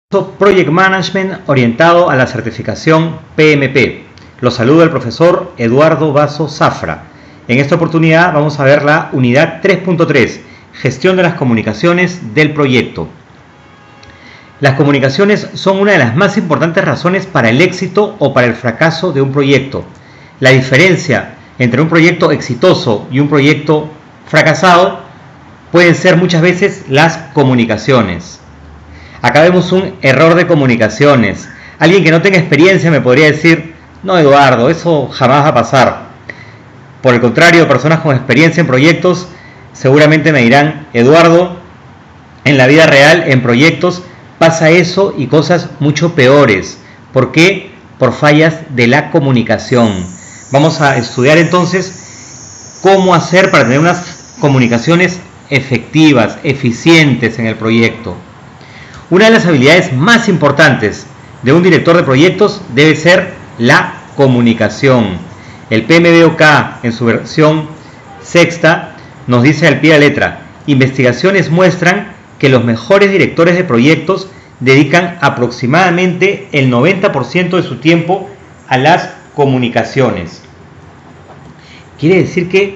Project Management orientado a la certificación PMP. Los saluda el profesor Eduardo Vaso Zafra. En esta oportunidad vamos a ver la unidad 3.3, gestión de las comunicaciones del proyecto. Las comunicaciones son una de las más importantes razones para el éxito o para el fracaso de un proyecto. La diferencia entre un proyecto exitoso y un proyecto fracasado pueden ser muchas veces las comunicaciones. Acá vemos un error de comunicaciones. Alguien que no tenga experiencia me podría decir: no, Eduardo, eso jamás va a pasar. Por el contrario, personas con experiencia en proyectos seguramente me dirán: Eduardo, en la vida real, en proyectos, pasa eso y cosas mucho peores. ¿Por qué? Por fallas de la comunicación. Vamos a estudiar entonces cómo hacer para tener unas comunicaciones efectivas, eficientes en el proyecto. Una de las habilidades más importantes de un director de proyectos debe ser la comunicación. El PMBOK en su versión sexta nos dice al pie de la letra: investigaciones muestran que los mejores directores de proyectos dedican aproximadamente el 90% de su tiempo a las comunicaciones. Quiere decir que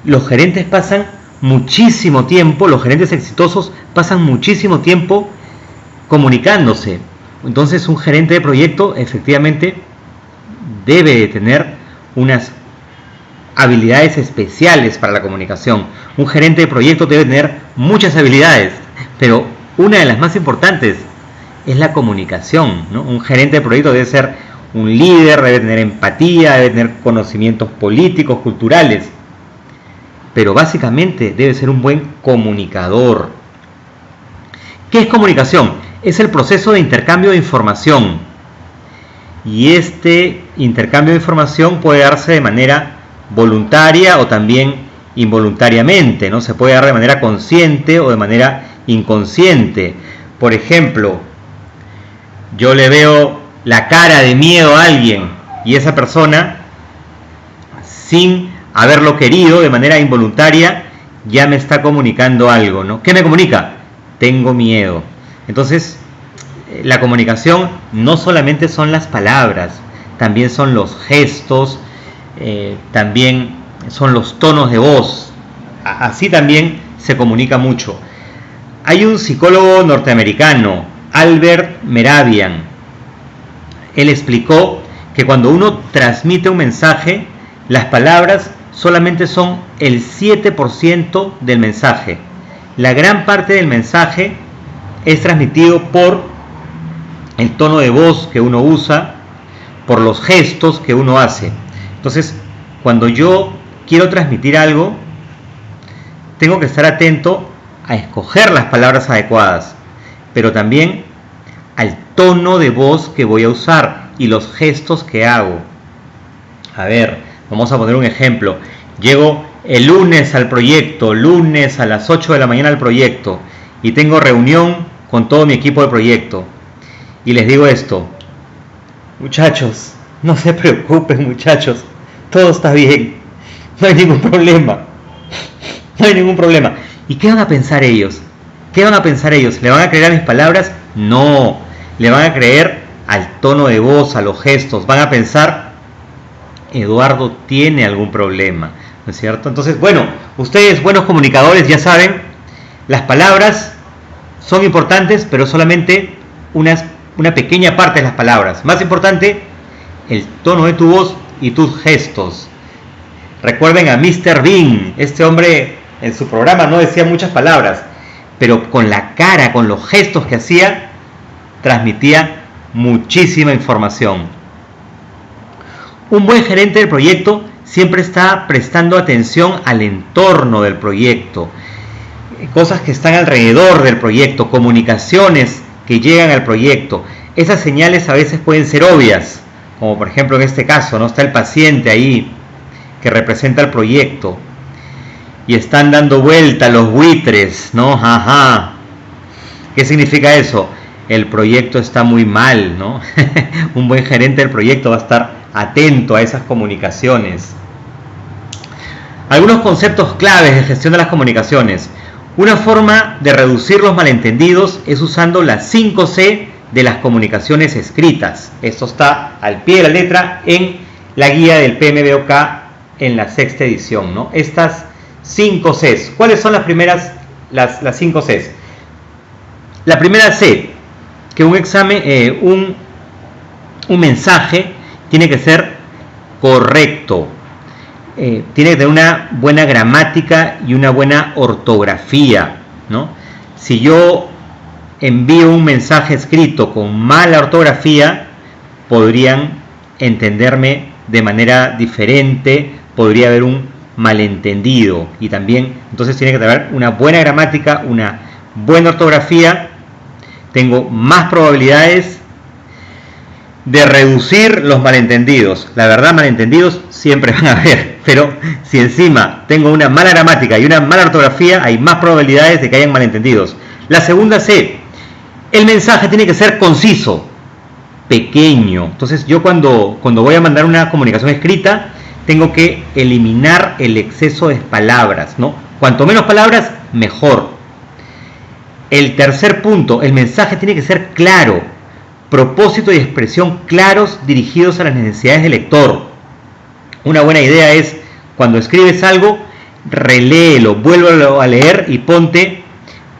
los gerentes pasan muchísimo tiempo, los gerentes exitosos pasan muchísimo tiempo comunicándose. Entonces, un gerente de proyecto efectivamente debe de tener unas habilidades especiales para la comunicación. Un gerente de proyecto debe tener muchas habilidades, pero una de las más importantes es la comunicación, ¿no? Un gerente de proyecto debe ser un líder, debe tener empatía, debe tener conocimientos políticos, culturales, pero básicamente debe ser un buen comunicador. ¿Qué es comunicación? Es el proceso de intercambio de información, y este intercambio de información puede darse de manera voluntaria o también involuntariamente, ¿no? Se puede dar de manera consciente o de manera inconsciente. Por ejemplo, yo le veo la cara de miedo a alguien y esa persona, sin haberlo querido, de manera involuntaria, ya me está comunicando algo, ¿no? ¿Qué me comunica? Tengo miedo. Entonces, la comunicación no solamente son las palabras, también son los gestos, también son los tonos de voz. Así también se comunica mucho. Hay un psicólogo norteamericano, Albert Mehrabian. Él explicó que cuando uno transmite un mensaje, las palabras solamente son el 7% del mensaje. La gran parte del mensaje es transmitido por el tono de voz que uno usa, por los gestos que uno hace. Entonces, cuando yo quiero transmitir algo, tengo que estar atento a escoger las palabras adecuadas, pero también al tono de voz que voy a usar y los gestos que hago. A ver, vamos a poner un ejemplo. Llego el lunes al proyecto, lunes a las 8 de la mañana al proyecto, y tengo reunión con todo mi equipo de proyecto. Y les digo esto: muchachos, no se preocupen, muchachos, todo está bien, no hay ningún problema, no hay ningún problema. ¿Y qué van a pensar ellos? ¿Qué van a pensar ellos? ¿Le van a creer a mis palabras? No, le van a creer al tono de voz, a los gestos. Van a pensar: Eduardo tiene algún problema, ¿no es cierto? Entonces, bueno, ustedes, buenos comunicadores, ya saben, las palabras son importantes, pero solamente una pequeña parte de las palabras. Más importante, el tono de tu voz y tus gestos. Recuerden a Mr. Bean. Este hombre en su programa no decía muchas palabras, pero con la cara, con los gestos que hacía, transmitía muchísima información. Un buen gerente del proyecto siempre está prestando atención al entorno del proyecto, cosas que están alrededor del proyecto, comunicaciones que llegan al proyecto. Esas señales a veces pueden ser obvias, como por ejemplo en este caso, ¿no? Está el paciente ahí que representa el proyecto y están dando vuelta los buitres, ¿no? Ajá. ¿Qué significa eso? El proyecto está muy mal, ¿no? Un buen gerente del proyecto va a estar atento a esas comunicaciones. Algunos conceptos claves de gestión de las comunicaciones. Una forma de reducir los malentendidos es usando las 5C de las comunicaciones escritas. Esto está al pie de la letra en la guía del PMBOK en la 6ª edición, ¿no? Estas 5 Cs. ¿Cuáles son las primeras, las 5 Cs? La primera C, que un examen, un mensaje tiene que ser correcto. Tiene que tener una buena gramática y una buena ortografía, ¿no? Si yo envío un mensaje escrito con mala ortografía, podrían entenderme de manera diferente, podría haber un malentendido, y también entonces tiene que tener una buena gramática, una buena ortografía. Tengo más probabilidades de reducir los malentendidos. La verdad, malentendidos siempre van a haber, pero si encima tengo una mala gramática y una mala ortografía, hay más probabilidades de que hayan malentendidos. La segunda C, el mensaje tiene que ser conciso, pequeño. Entonces yo cuando voy a mandar una comunicación escrita, tengo que eliminar el exceso de palabras, ¿no? Cuanto menos palabras, mejor. El tercer punto, el mensaje tiene que ser claro, propósito y expresión claros dirigidos a las necesidades del lector. Una buena idea es, cuando escribes algo, reléelo, vuélvelo a leer y ponte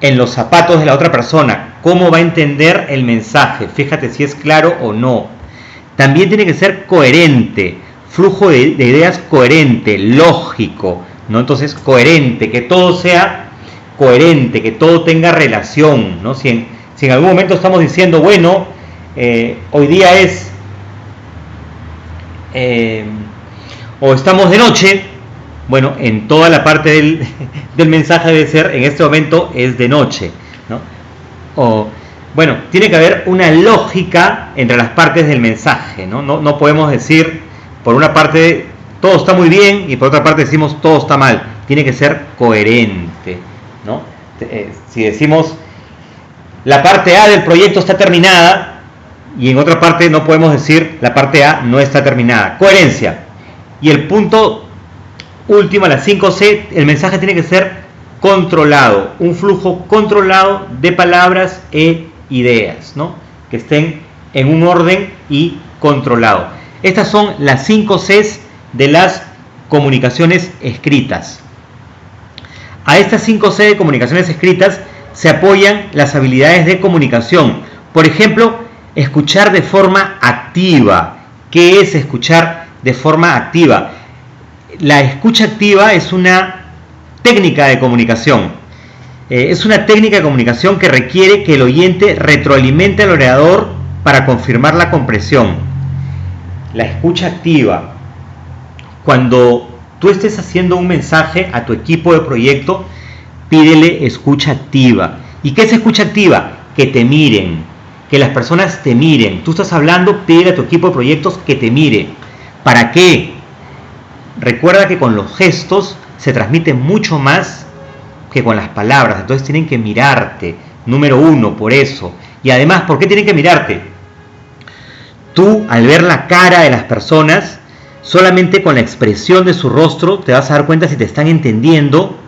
en los zapatos de la otra persona. ¿Cómo va a entender el mensaje? Fíjate si es claro o no. También tiene que ser coherente, flujo de ideas coherente, lógico, ¿no? Entonces, coherente, que todo sea coherente, que todo tenga relación, ¿no? Si en algún momento estamos diciendo, bueno, hoy día es, o estamos de noche, bueno, en toda la parte del mensaje debe ser, en este momento es de noche, ¿no? O, bueno, tiene que haber una lógica entre las partes del mensaje, ¿no? No podemos decir, por una parte, todo está muy bien, y por otra parte decimos, todo está mal. Tiene que ser coherente, ¿no? Si decimos, la parte A del proyecto está terminada, y en otra parte no podemos decir, la parte A no está terminada. Coherencia. Y el punto último, la 5C, el mensaje tiene que ser controlado, un flujo controlado de palabras e ideas, ¿no? Que estén en un orden y controlado. Estas son las 5 Cs de las comunicaciones escritas. A estas 5 C de comunicaciones escritas se apoyan las habilidades de comunicación. Por ejemplo, escuchar de forma activa. ¿Qué es escuchar de forma activa? La escucha activa es una técnica de comunicación. Es una técnica de comunicación que requiere que el oyente retroalimente al orador para confirmar la comprensión. La escucha activa. Cuando tú estés haciendo un mensaje a tu equipo de proyecto, pídele escucha activa. ¿Y qué es escucha activa? Que te miren, que las personas te miren. Tú estás hablando, pídele a tu equipo de proyectos que te mire. ¿Para qué? Recuerda que con los gestos se transmite mucho más que con las palabras. Entonces tienen que mirarte. Número 1, por eso. Y además, ¿por qué tienen que mirarte? Tú, al ver la cara de las personas, solamente con la expresión de su rostro te vas a dar cuenta si te están entendiendo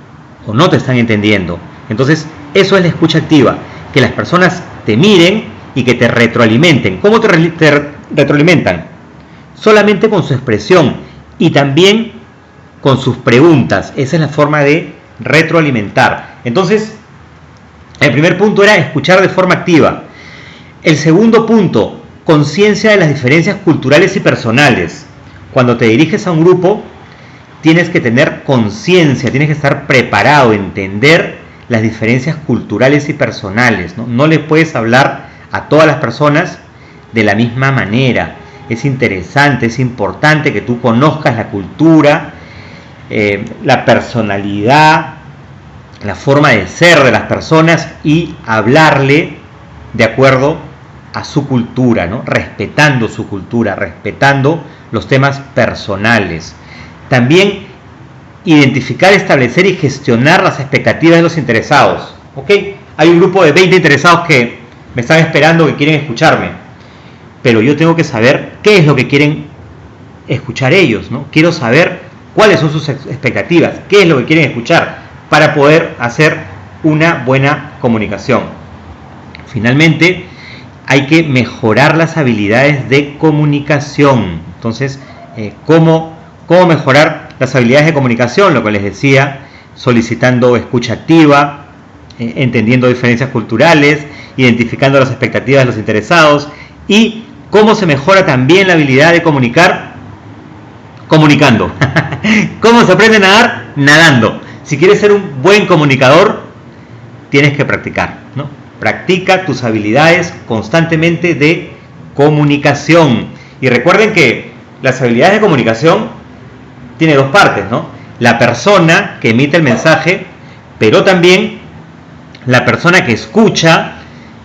o no te están entendiendo. Entonces, eso es la escucha activa, que las personas te miren y que te retroalimenten. ¿Cómo te retroalimentan? Solamente con su expresión y también con sus preguntas. Esa es la forma de retroalimentar. Entonces, el primer punto era escuchar de forma activa. El segundo punto, conciencia de las diferencias culturales y personales. Cuando te diriges a un grupo, tienes que tener conciencia, tienes que estar preparado, entender las diferencias culturales y personales, ¿no? No le puedes hablar a todas las personas de la misma manera. Es interesante, es importante que tú conozcas la cultura, la personalidad, la forma de ser de las personas y hablarle de acuerdo a su cultura, ¿no? Respetando su cultura, respetando los temas personales. También identificar, establecer y gestionar las expectativas de los interesados. ¿Ok? Hay un grupo de 20 interesados que me están esperando, que quieren escucharme, pero yo tengo que saber qué es lo que quieren escuchar ellos, ¿no? Quiero saber cuáles son sus expectativas, qué es lo que quieren escuchar, para poder hacer una buena comunicación. Finalmente, hay que mejorar las habilidades de comunicación. Entonces, ¿cómo mejorar las habilidades de comunicación? Lo que les decía, solicitando escucha activa, entendiendo diferencias culturales, identificando las expectativas de los interesados. Y cómo se mejora también la habilidad de comunicar, comunicando. ¿Cómo se aprende a nadar? Nadando. Si quieres ser un buen comunicador, tienes que practicar, ¿no? Practica tus habilidades constantemente de comunicación. Y recuerden que las habilidades de comunicación tienen dos partes, ¿no? La persona que emite el mensaje, pero también la persona que escucha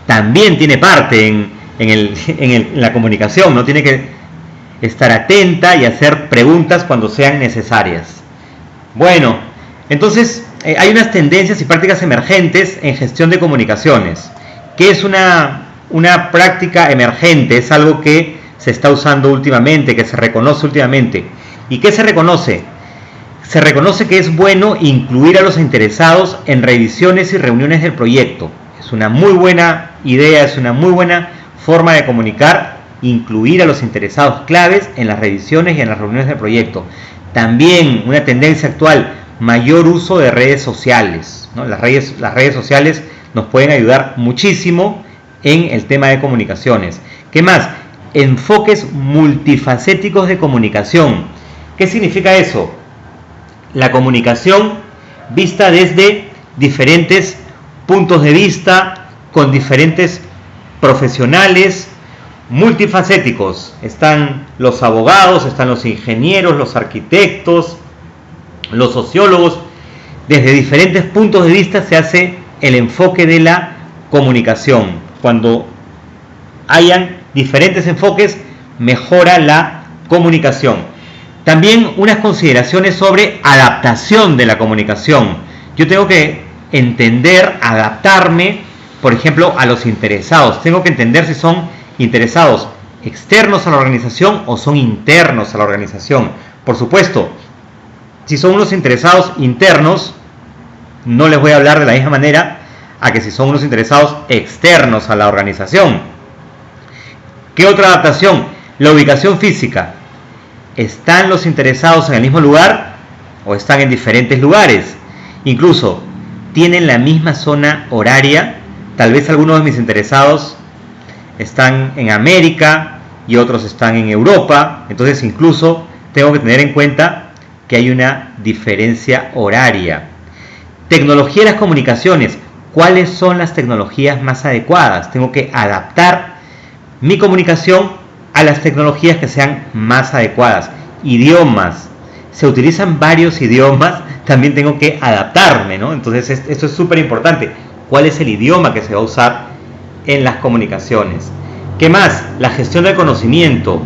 también tiene parte en la comunicación, ¿no? Tiene que estar atenta y hacer preguntas cuando sean necesarias. Bueno, entonces hay unas tendencias y prácticas emergentes en gestión de comunicaciones. ¿Qué es una práctica emergente? Es algo que se está usando últimamente, que se reconoce últimamente. ¿Y qué se reconoce? Se reconoce que es bueno incluir a los interesados en revisiones y reuniones del proyecto. Es una muy buena idea, es una muy buena forma de comunicar, incluir a los interesados claves en las revisiones y en las reuniones del proyecto. También una tendencia actual, mayor uso de redes sociales, ¿no? Las redes sociales nos pueden ayudar muchísimo en el tema de comunicaciones. ¿Qué más? Enfoques multifacéticos de comunicación. ¿Qué significa eso? La comunicación vista desde diferentes puntos de vista, con diferentes profesionales, multifacéticos. Están los abogados, están los ingenieros, los arquitectos, los sociólogos. Desde diferentes puntos de vista se hace el enfoque de la comunicación. Cuando hayan diferentes enfoques, mejora la comunicación. También unas consideraciones sobre adaptación de la comunicación. Yo tengo que entender, adaptarme, por ejemplo, a los interesados. Tengo que entender si son interesados externos a la organización o son internos a la organización. Por supuesto, si son unos interesados internos, no les voy a hablar de la misma manera a que si son unos interesados externos a la organización. ¿Qué otra adaptación? La ubicación física. ¿Están los interesados en el mismo lugar o están en diferentes lugares? Incluso, ¿tienen la misma zona horaria? Tal vez algunos de mis interesados están en América y otros están en Europa. Entonces, incluso tengo que tener en cuenta que hay una diferencia horaria. Tecnología de las comunicaciones. ¿Cuáles son las tecnologías más adecuadas? Tengo que adaptar mi comunicación a las tecnologías que sean más adecuadas. Idiomas. Se utilizan varios idiomas, también tengo que adaptarme, ¿no? Entonces esto es súper importante. ¿Cuál es el idioma que se va a usar en las comunicaciones? ¿Qué más? La gestión del conocimiento.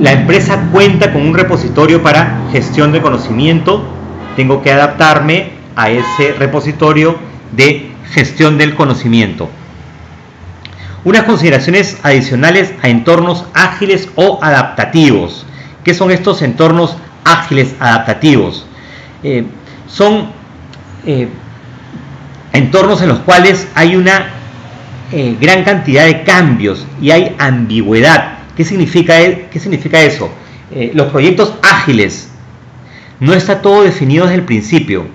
La empresa cuenta con un repositorio para gestión de conocimiento. Tengo que adaptarme a ese repositorio de gestión del conocimiento. Unas consideraciones adicionales a entornos ágiles o adaptativos. ¿Qué son estos entornos ágiles adaptativos? Son entornos en los cuales hay una gran cantidad de cambios y hay ambigüedad. ¿Qué significa eso? Los proyectos ágiles, no está todo definido desde el principio.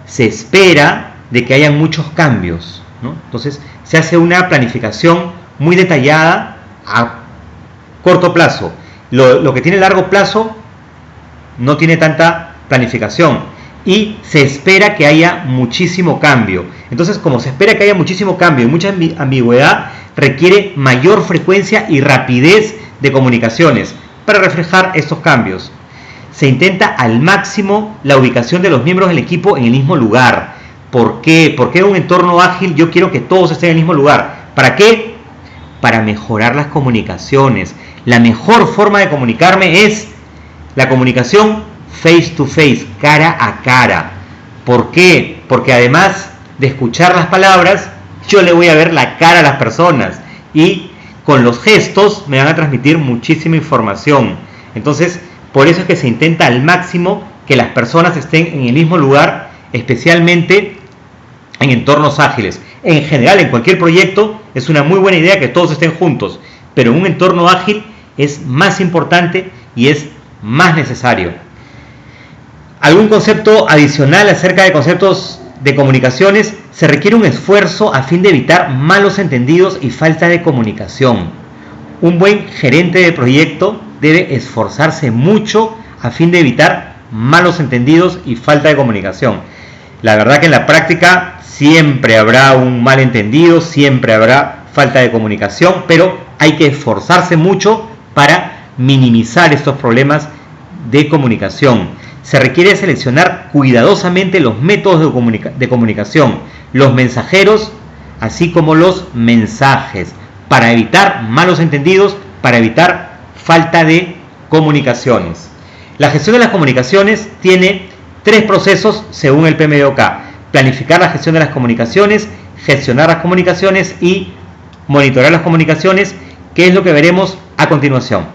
Se espera de que haya muchos cambios, ¿no? Entonces se hace una planificación muy detallada a corto plazo. Lo que tiene largo plazo no tiene tanta planificación y se espera que haya muchísimo cambio. Entonces, como se espera que haya muchísimo cambio y mucha ambigüedad, requiere mayor frecuencia y rapidez de comunicaciones para reflejar estos cambios. Se intenta al máximo la ubicación de los miembros del equipo en el mismo lugar. ¿Por qué? Porque en un entorno ágil yo quiero que todos estén en el mismo lugar. ¿Para qué? Para mejorar las comunicaciones. La mejor forma de comunicarme es la comunicación face to face, cara a cara. ¿Por qué? Porque además de escuchar las palabras, yo le voy a ver la cara a las personas y con los gestos me van a transmitir muchísima información. Entonces, por eso es que se intenta al máximo que las personas estén en el mismo lugar, especialmente en entornos ágiles. En general, en cualquier proyecto, es una muy buena idea que todos estén juntos, pero en un entorno ágil es más importante y es más necesario. ¿Algún concepto adicional acerca de conceptos de comunicaciones? Se requiere un esfuerzo a fin de evitar malos entendidos y falta de comunicación. Un buen gerente de proyecto debe esforzarse mucho a fin de evitar malos entendidos y falta de comunicación. La verdad que en la práctica siempre habrá un malentendido, siempre habrá falta de comunicación, pero hay que esforzarse mucho para minimizar estos problemas de comunicación. Se requiere seleccionar cuidadosamente los métodos de comunicación, los mensajeros, así como los mensajes, para evitar malos entendidos, para evitar falta de comunicaciones. La gestión de las comunicaciones tiene 3 procesos según el PMBOK: planificar la gestión de las comunicaciones, gestionar las comunicaciones y monitorear las comunicaciones, que es lo que veremos a continuación.